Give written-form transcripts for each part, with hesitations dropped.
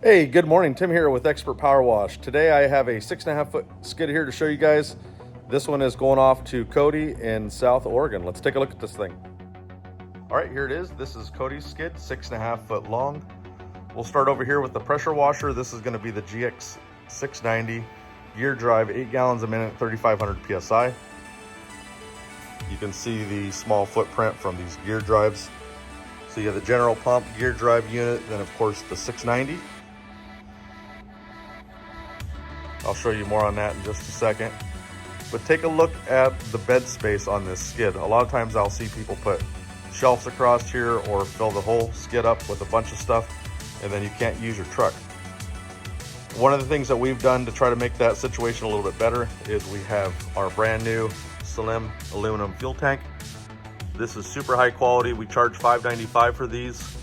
Hey, good morning. Tim here with Expert Power Wash. Today I have a 6.5 foot skid here to show you guys. This one is going off to Cody in South Oregon. Let's take a look at this thing. All right, here it is. This is Cody's skid, 6.5 foot long. We'll start over here with the pressure washer. This is going to be the GX 690 gear drive, 8 gallons a minute, 3,500 PSI. You can see the small footprint from these gear drives. So you have the general pump gear drive unit, then of course the 690. I'll show you more on that in just a second. But take a look at the bed space on this skid. A lot of times I'll see people put shelves across here or fill the whole skid up with a bunch of stuff, and then you can't use your truck. One of the things that we've done to try to make that situation a little bit better is we have our brand new slim aluminum fuel tank. This is super high quality. We charge $5.95 for these.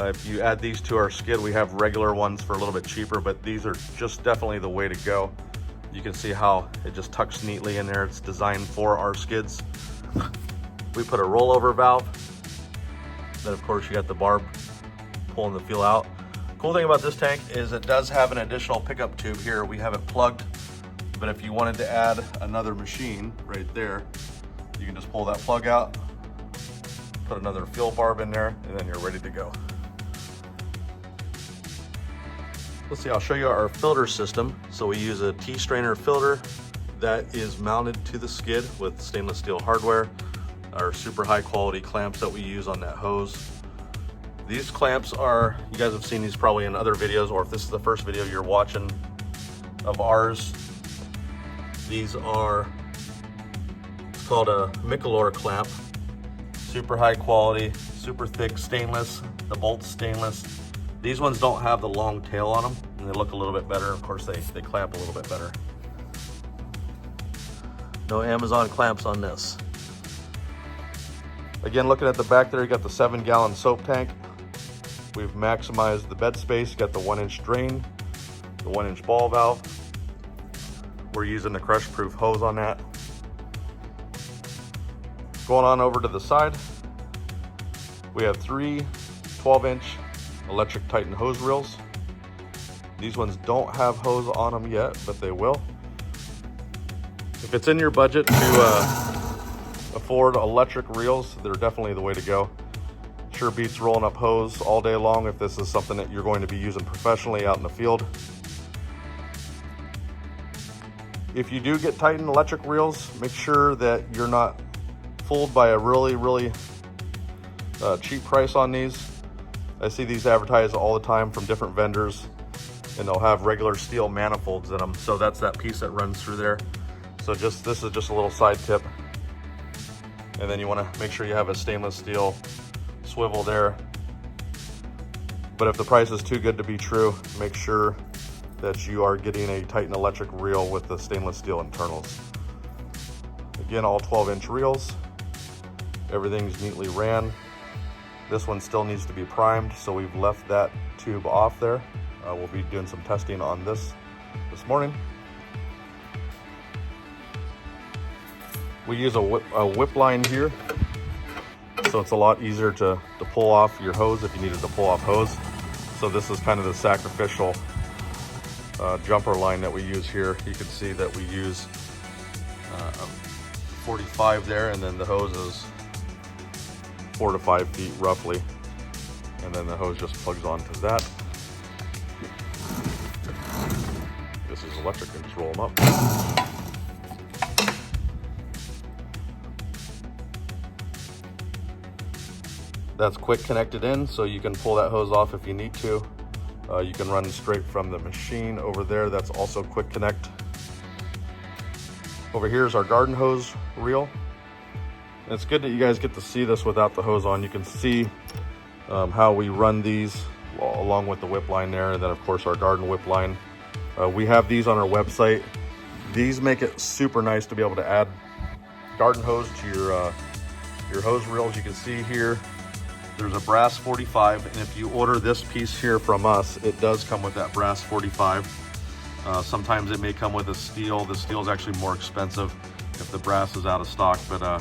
If you add these to our skid, we have regular ones for a little bit cheaper, but these are just definitely the way to go. You can see how it just tucks neatly in there. It's designed for our skids. We put a rollover valve. Then of course you got the barb pulling the fuel out. Cool thing about this tank is it does have an additional pickup tube here. We have it plugged, but if you wanted to add another machine right there, you can just pull that plug out, put another fuel barb in there, and then you're ready to go. Let's see, I'll show you our filter system. So we use a T-strainer filter that is mounted to the skid with stainless steel hardware. Our super high quality clamps that we use on that hose. These clamps are, you guys have seen these probably in other videos, or if this is the first video you're watching of ours, these are, it's called a Michelor clamp. Super high quality, super thick stainless, the bolt's stainless. These ones don't have the long tail on them, and they look a little bit better. Of course, they clamp a little bit better. No Amazon clamps on this. Again, looking at the back there, you got the 7-gallon soap tank. We've maximized the bed space, got the 1-inch drain, the 1-inch ball valve. We're using the crush-proof hose on that. Going on over to the side, we have 3 12-inch electric Titan hose reels. These ones don't have hose on them yet, but they will. If it's in your budget to afford electric reels, they're definitely the way to go. Sure beats rolling up hose all day long if this is something that you're going to be using professionally out in the field. If you do get Titan electric reels, make sure that you're not fooled by a really cheap price on these. I see these advertised all the time from different vendors, and they'll have regular steel manifolds in them. So that's that piece that runs through there. So this is just a little side tip. And then you want to make sure you have a stainless steel swivel there. But if the price is too good to be true, make sure that you are getting a Titan electric reel with the stainless steel internals. Again, all 12-inch reels. Everything's neatly ran. This one still needs to be primed, so we've left that tube off there. We'll be doing some testing on this morning. We use a whip line here, so it's a lot easier to pull off your hose if you needed to pull off hose. So this is kind of the sacrificial jumper line that we use here. You can see that we use 45 there, and then the hose is 4 to 5 feet roughly, and then the hose just plugs onto that. This is electric, and just roll them up. That's quick connected in, so you can pull that hose off if you need to. You can run straight from the machine over there. That's also quick connect. Over here is our garden hose reel. It's good that you guys get to see this without the hose on. You can see how we run these along with the whip line there, and then of course our garden whip line. We have these on our website. These make it super nice to be able to add garden hose to your hose reels. You can see here there's a brass 45, and if you order this piece here from us, it does come with that brass 45. Sometimes it may come with a steel. The steel is actually more expensive if the brass is out of stock, but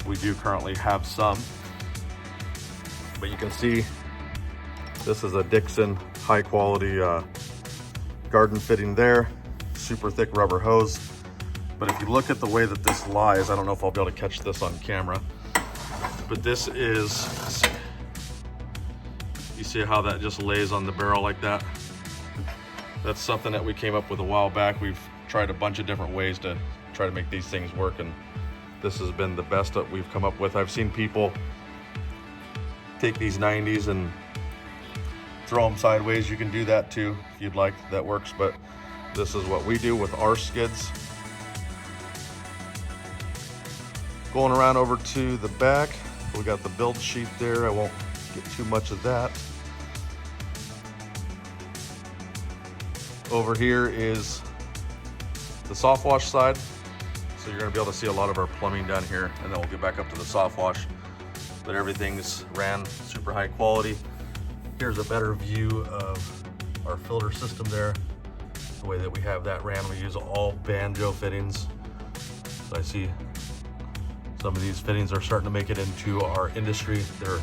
we do currently have some. But you can see this is a Dixon high quality garden fitting there, super thick rubber hose. But if you look at the way that this lies, I don't know if I'll be able to catch this on camera, but this is, you see how that just lays on the barrel like that? That's something that we came up with a while back. We've tried a bunch of different ways to try to make these things work, and this has been the best that we've come up with. I've seen people take these 90s and throw them sideways. You can do that too if you'd like, that works, but this is what we do with our skids. Going around over to the back, we got the build sheet there. I won't get too much of that. Over here is the Softwash side. So you're gonna be able to see a lot of our plumbing down here, and then we'll get back up to the Softwash. But everything's ran super high quality. Here's a better view of our filter system there. The way that we have that ran, we use all banjo fittings. So I see some of these fittings are starting to make it into our industry. They're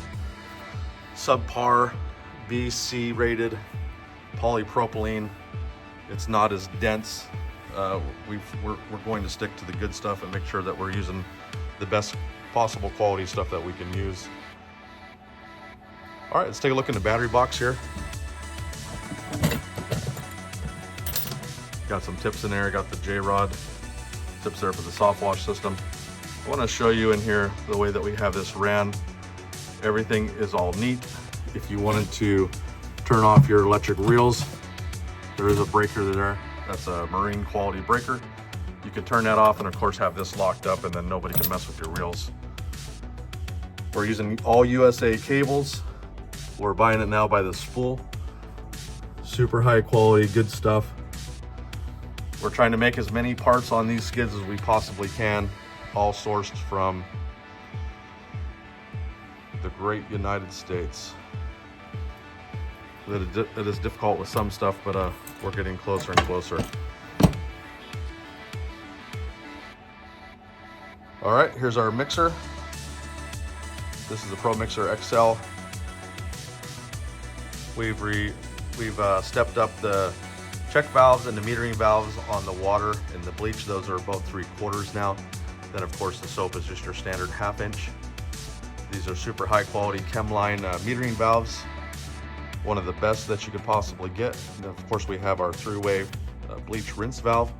subpar, B, C rated, polypropylene. It's not as dense. We're going to stick to the good stuff and make sure that we're using the best possible quality stuff that we can use. All right, let's take a look in the battery box here. Got some tips in there. Got the J-rod tips there for the Softwash system. I want to show you in here the way that we have this ran. Everything is all neat. If you wanted to turn off your electric reels, there is a breaker there. That's a marine quality breaker. You can turn that off and of course have this locked up, and then nobody can mess with your reels. We're using all USA cables. We're buying it now by the spool. Super high quality, good stuff. We're trying to make as many parts on these skids as we possibly can, all sourced from the great United States. It is difficult with some stuff, but we're getting closer and closer. All right, here's our mixer. This is the Pro Mixer XL. We've stepped up the check valves and the metering valves on the water and the bleach. Those are both 3/4 now. Then of course the soap is just your standard 1/2 inch. These are super high quality Chemline metering valves. One of the best that you could possibly get. And of course we have our 3-way bleach rinse valve.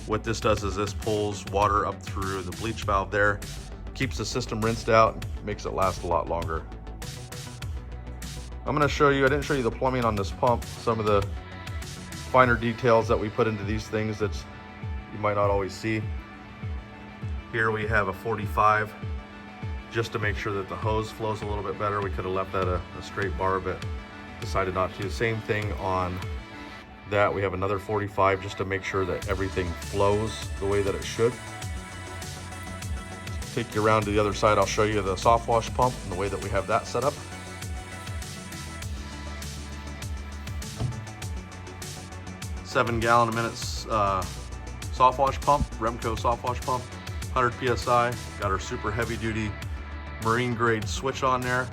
What this does is this pulls water up through the bleach valve there, keeps the system rinsed out, makes it last a lot longer. I'm gonna show you, I didn't show you the plumbing on this pump, some of the finer details that we put into these things that you might not always see. Here we have a 45, just to make sure that the hose flows a little bit better. We could have left that a straight bar, but decided not to. Same thing on that. We have another 45 just to make sure that everything flows the way that it should. Take you around to the other side. I'll show you the Softwash pump and the way that we have that set up. $7 gallon a minute Softwash pump, Remco Softwash pump, 100 PSI. Got our super heavy duty marine grade switch on there.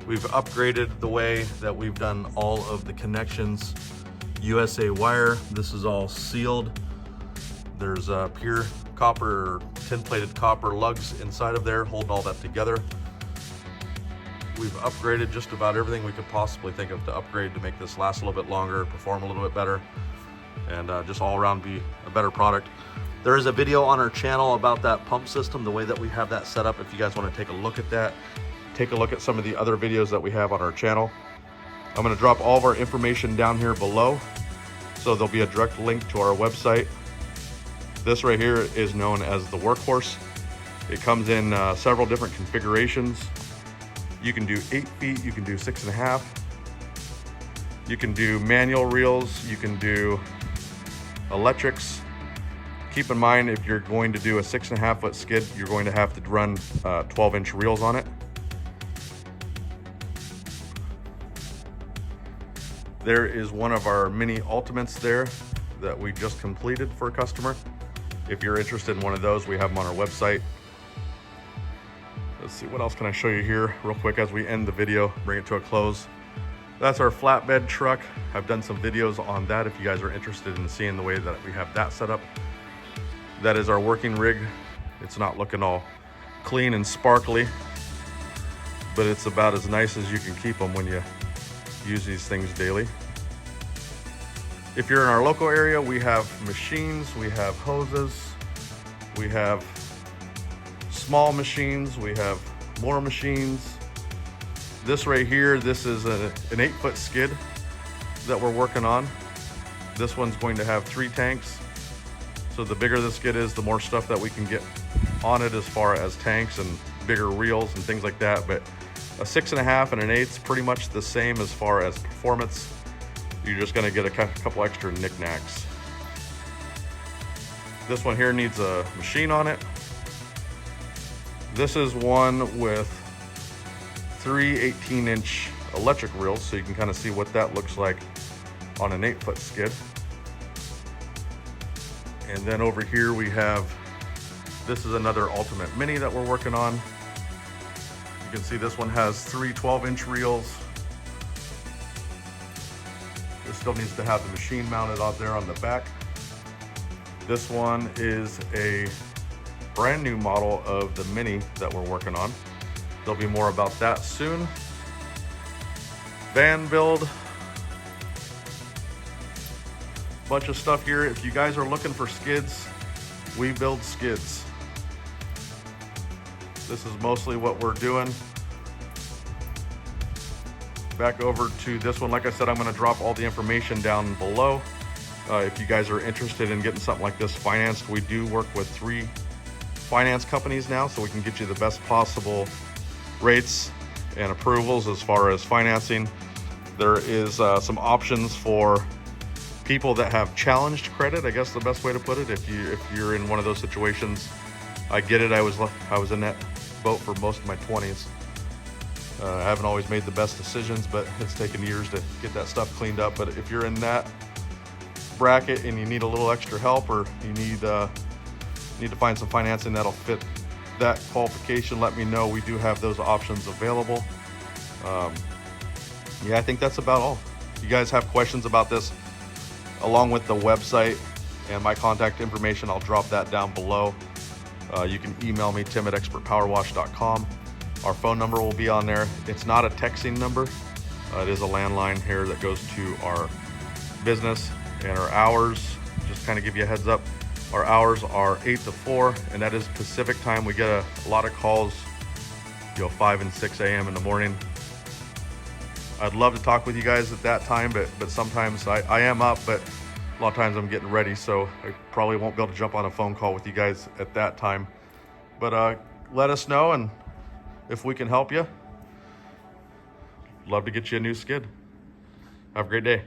We've upgraded the way that we've done all of the connections. USA wire, this is all sealed. There's pure copper, tin plated copper lugs inside of there holding all that together. We've upgraded just about everything we could possibly think of to upgrade to make this last a little bit longer, perform a little bit better, and just all around be a better product. There is a video on our channel about that pump system, the way that we have that set up. If you guys want to take a look at that, take a look at some of the other videos that we have on our channel. I'm going to drop all of our information down here below, so there'll be a direct link to our website. This right here is known as the Workhorse. It comes in several different configurations. You can do 8 feet, you can do 6.5. You can do manual reels, you can do electrics. Keep in mind, if you're going to do a 6.5 foot skid, you're going to have to run 12-inch reels on it. There is one of our mini ultimates there that we just completed for a customer. If you're interested in one of those, we have them on our website. Let's see, what else can I show you here real quick as we end the video, bring it to a close. That's our flatbed truck. I've done some videos on that if you guys are interested in seeing the way that we have that set up. That is our working rig. It's not looking all clean and sparkly, but it's about as nice as you can keep them when you use these things daily. If you're in our local area, we have machines, we have hoses, we have small machines, we have more machines. This right here, this is an 8-foot skid that we're working on. This one's going to have 3 tanks. So the bigger the skid is, the more stuff that we can get on it as far as tanks and bigger reels and things like that. But a 6.5 and an 8 is pretty much the same as far as performance. You're just gonna get a couple extra knickknacks. This one here needs a machine on it. This is one with 3 18-inch electric reels, so you can kind of see what that looks like on an 8-foot skid. And then over here we have, this is another Ultimate Mini that we're working on. You can see this one has 3 12-inch reels. This still needs to have the machine mounted out there on the back. This one is a brand new model of the Mini that we're working on. There'll be more about that soon. Van build. Bunch of stuff here. If you guys are looking for skids, we build skids. This is mostly what we're doing. Back over to this one. Like I said, I'm going to drop all the information down below. If you guys are interested in getting something like this financed, we do work with 3 finance companies now, so we can get you the best possible rates and approvals as far as financing. There is some options for people that have challenged credit, I guess the best way to put it. If you're in one of those situations, I get it. I was in that boat for most of my 20s. I haven't always made the best decisions, but it's taken years to get that stuff cleaned up. But if you're in that bracket and you need a little extra help, or you need to find some financing that'll fit that qualification, let me know. We do have those options available. Yeah, I think that's about all. If you guys have questions about this, along with the website and my contact information, I'll drop that down below. You can email me, tim@expertpowerwash.com. Our phone number will be on there. It's not a texting number. It is a landline here that goes to our business. And our hours, just kind of give you a heads up, our hours are 8 to 4, and that is Pacific time. We get a lot of calls, 5 and 6 a.m. in the morning. I'd love to talk with you guys at that time, but sometimes I am up, but a lot of times I'm getting ready, so I probably won't be able to jump on a phone call with you guys at that time. But let us know, and if we can help you, love to get you a new skid. Have a great day.